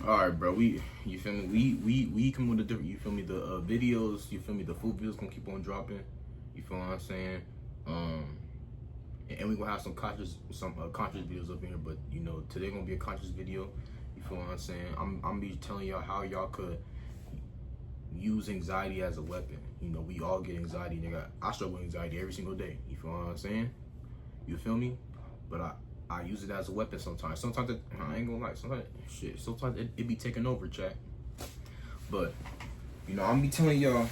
All right, bro. You feel me? We come with the different. You feel me? The videos. You feel me? The food videos gonna keep on dropping. You feel what I'm saying? And we gonna have some conscious videos up in here. But you know, today gonna be a conscious video. You feel what I'm saying? I'm be telling y'all how y'all could use anxiety as a weapon. You know, we all get anxiety, nigga. I struggle with anxiety every single day. You feel what I'm saying? You feel me? But I use it as a weapon sometimes. Sometimes I ain't gonna lie. Sometimes it be taking over, chat. But you know, I'm be telling y'all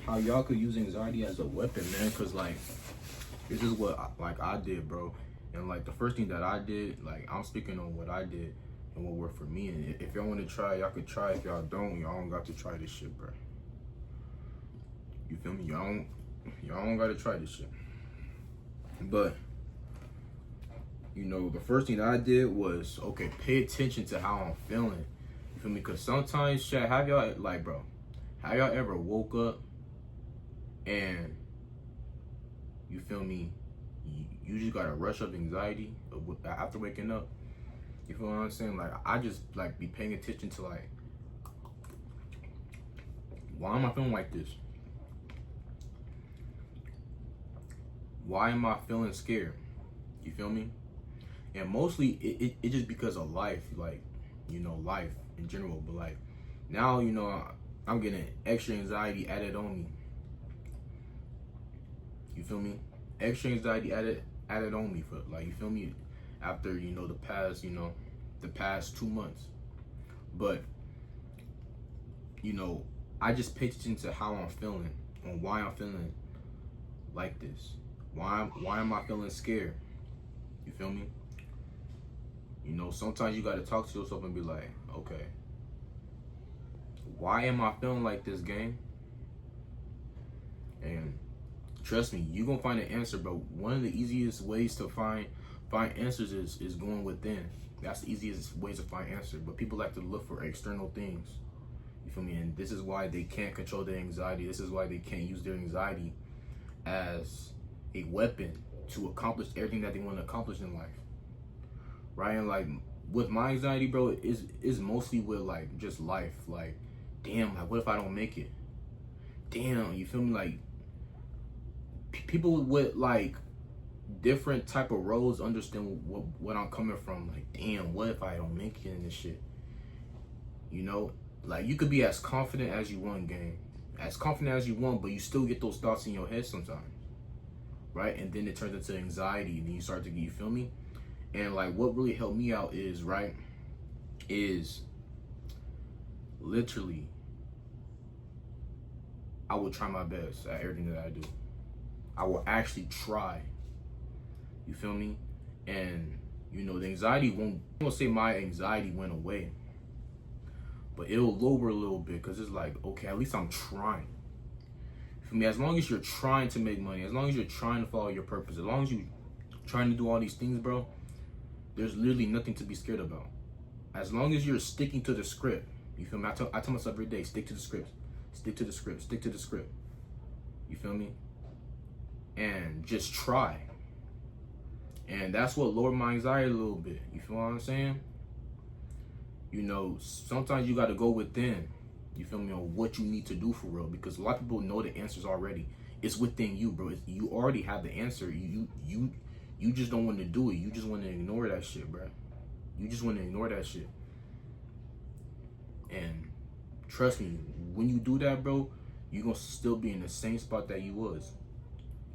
how y'all could use anxiety as a weapon, man. Cause like this is what I did, bro. And like the first thing that I did, like I'm speaking on what I did and what worked for me. And if y'all want to try, y'all could try. If y'all don't got to try this shit, bro. You feel me? Y'all don't got to try this shit. But you know, the first thing that I did was, okay, pay attention to how I'm feeling. You feel me? Because sometimes, chat, have y'all ever woke up and, you feel me, you just got a rush of anxiety after waking up? You feel what I'm saying? Like, I just, like, be paying attention to, like, why am I feeling like this? Why am I feeling scared? You feel me? And mostly it just because of life, like, you know, life in general. But like now, you know, I'm getting extra anxiety added on me. You feel me? Extra anxiety added on me for, like, you feel me? After, you know, the past 2 months. But you know, I just pay attention to how I'm feeling and why I'm feeling like this. Why am I feeling scared? You feel me? You know, sometimes you gotta talk to yourself and be like, okay, why am I feeling like this, gang? And trust me, you gonna find an answer, bro. One of the easiest ways to find answers is going within. That's the easiest ways to find answers. But people like to look for external things. You feel me? And this is why they can't control their anxiety. This is why they can't use their anxiety as a weapon to accomplish everything that they want to accomplish in life. Right? And like with my anxiety, bro, is mostly with like just life. Like, damn, like what if I don't make it? Damn, you feel me? Like people with like different type of roles understand what I'm coming from. Like, damn, what if I don't make it in this shit? You know, like you could be as confident as you want, gang, as confident as you want, but you still get those thoughts in your head sometimes, right? And then it turns into anxiety, and then you start to get, you feel me? And like what really helped me out is literally I will try my best at everything that I do. I will actually try. You feel me? And you know, the anxiety won't, I won't say my anxiety went away, but it'll lower a little bit, because it's like, okay, at least I'm trying. For me, as long as you're trying to make money, as long as you're trying to follow your purpose, as long as you're trying to do all these things, bro, there's literally nothing to be scared about. As long as you're sticking to the script. You feel me? I tell myself every day, stick to the script. Stick to the script. Stick to the script. You feel me? And just try. And that's what lowered my anxiety a little bit. You feel what I'm saying? You know, sometimes you got to go within. You feel me? On what you need to do for real. Because a lot of people know the answers already. It's within you, bro. You already have the answer. You just don't want to do it. You just want to ignore that shit, bro. You just want to ignore that shit. And trust me, when you do that, bro, you're going to still be in the same spot that you was.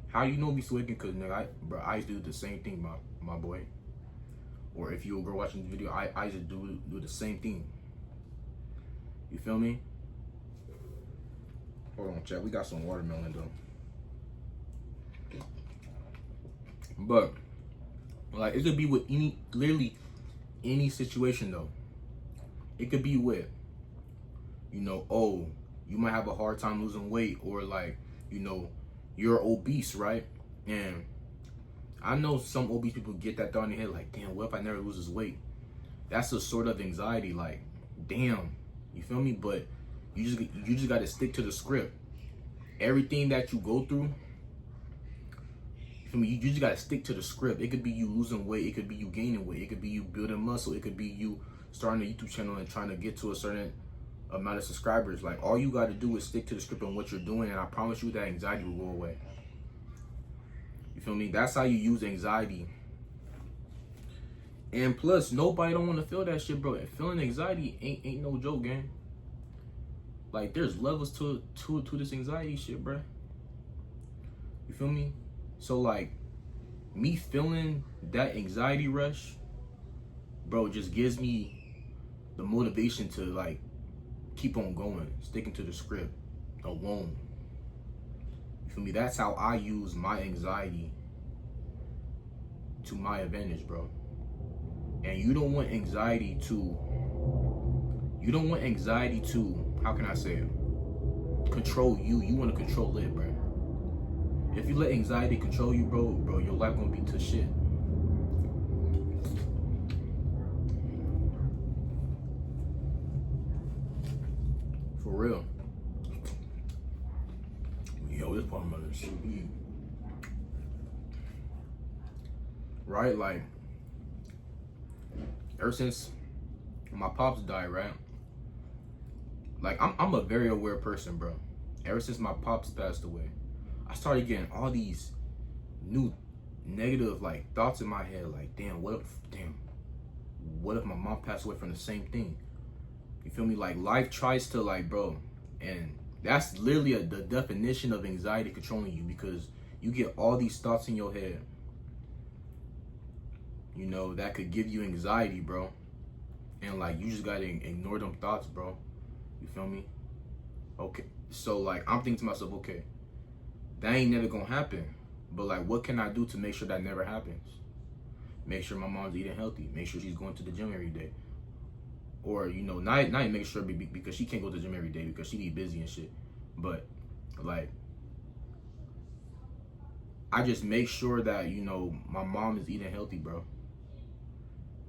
How you know me sweating? Because, nigga, I used to do the same thing, my boy. Or if you're a girl watching the video, I used to do the same thing. You feel me? Hold on, chat. We got some watermelon, though. But like it could be with literally any situation though. It could be with, you know, oh, you might have a hard time losing weight, or like, you know, you're obese, right? And I know some obese people get that thought in their head, like, damn, what if I never lose this weight? That's a sort of anxiety, like, damn, you feel me? But you just got to stick to the script. Everything that you go through, you just gotta stick to the script. It could be you losing weight, it could be you gaining weight, it could be you building muscle, it could be you starting a YouTube channel and trying to get to a certain amount of subscribers. Like, all you got to do is stick to the script on what you're doing, and I promise you that anxiety will go away. You feel me? That's how you use anxiety. And plus, nobody don't want to feel that shit, bro. And feeling anxiety ain't no joke, gang. Like, there's levels to this anxiety shit, bro. You feel me? So, like, me feeling that anxiety rush, bro, just gives me the motivation to, like, keep on going, sticking to the script alone. You feel me? That's how I use my anxiety to my advantage, bro. And you don't want anxiety to, how can I say it, control you. You want to control it, bro. If you let anxiety control you, bro, your life gonna be to shit. For real. Yo, this watermelon is so good. Right? Like, ever since my pops died, right? Like, I'm a very aware person, bro. Ever since my pops passed away, I started getting all these new negative, like, thoughts in my head. Like, what if my mom passed away from the same thing? You feel me? Like, life tries to, like, bro, and that's literally the definition of anxiety controlling you, because you get all these thoughts in your head, you know, that could give you anxiety, bro. And, like, you just gotta ignore them thoughts, bro. You feel me? Okay, so, like, I'm thinking to myself, okay, that ain't never gonna happen. But, like, what can I do to make sure that never happens? Make sure my mom's eating healthy. Make sure she's going to the gym every day. Or, you know, not even make sure because she can't go to the gym every day because she be busy and shit. But, like, I just make sure that, you know, my mom is eating healthy, bro.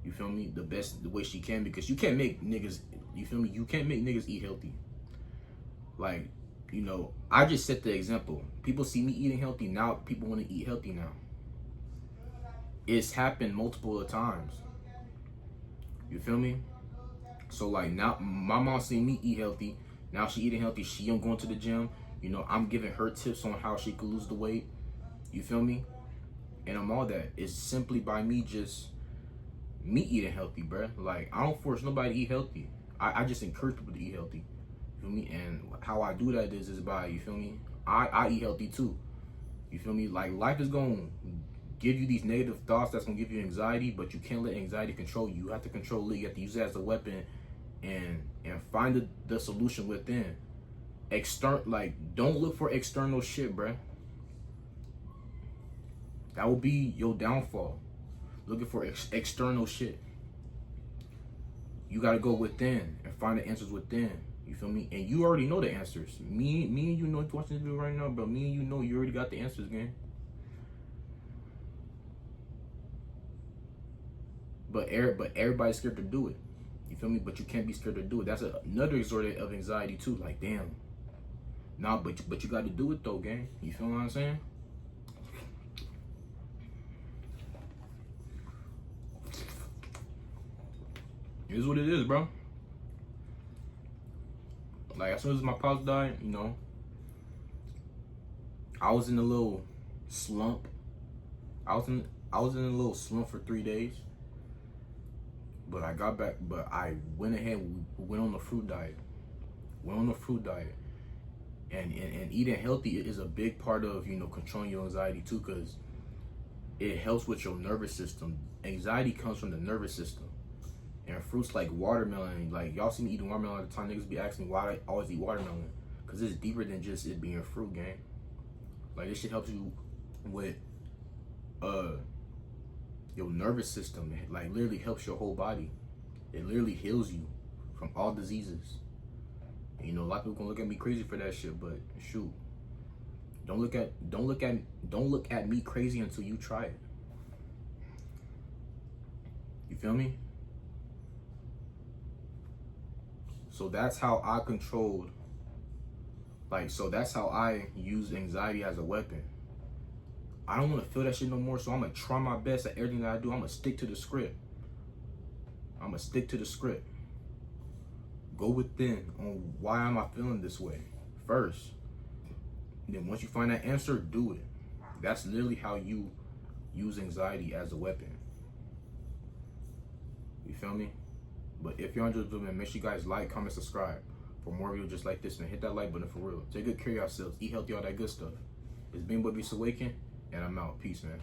You feel me? The way she can, because you can't make niggas, you feel me? You can't make niggas eat healthy. Like, you know, I just set the example. People see me eating healthy now. People want to eat healthy now. It's happened multiple times. You feel me? So, like, now my mom seen me eat healthy. Now she eating healthy. She ain't going to the gym. You know, I'm giving her tips on how she could lose the weight. You feel me? And I'm all that. It's simply by me eating healthy, bruh. Like, I don't force nobody to eat healthy. I just encourage people to eat healthy. You feel me? And how I do that is by, you feel me? I eat healthy too. You feel me? Like, life is going to give you these negative thoughts that's going to give you anxiety, but you can't let anxiety control you. You have to control it. You have to use it as a weapon and find the solution within. Like, don't look for external shit, bruh. That will be your downfall. Looking for external shit. You got to go within and find the answers within. You feel me? And you already know the answers. Me and you know, if you're watching this video right now, bro, me and you know you already got the answers, gang. But everybody's scared to do it. You feel me? But you can't be scared to do it. That's another resort of anxiety too. Like, damn. Nah, but you got to do it though, gang. You feel what I'm saying? It is what it is, bro. Like, as soon as my pops died, you know, I was in a little slump. I was in a little slump for 3 days. But I got back, but I went ahead, went on the fruit diet. And eating healthy is a big part of, you know, controlling your anxiety too, because it helps with your nervous system. Anxiety comes from the nervous system. And fruits like watermelon, like, y'all see me eating watermelon all the time. Niggas be asking me why I always eat watermelon. Because it's deeper than just it being a fruit, gang. Like, this shit helps you with your nervous system. It, like, literally helps your whole body. It literally heals you from all diseases. And, you know, a lot of people gonna look at me crazy for that shit, but shoot. Don't look at me crazy until you try it. You feel me? So that's how I controlled, that's how I use anxiety as a weapon. I don't want to feel that shit no more, so I'm going to try my best at everything that I do. I'm going to stick to the script. I'm gonna stick to the script. Go within on why am I feeling this way first. And then once you find that answer, do it. That's literally how you use anxiety as a weapon. You feel me? But if you're enjoying the video, man, make sure you guys like, comment, subscribe for more videos just like this, man. Hit that like button for real. Take good care of yourselves. Eat healthy, all that good stuff. It's been Boy Beast Awaken, and I'm out. Peace, man.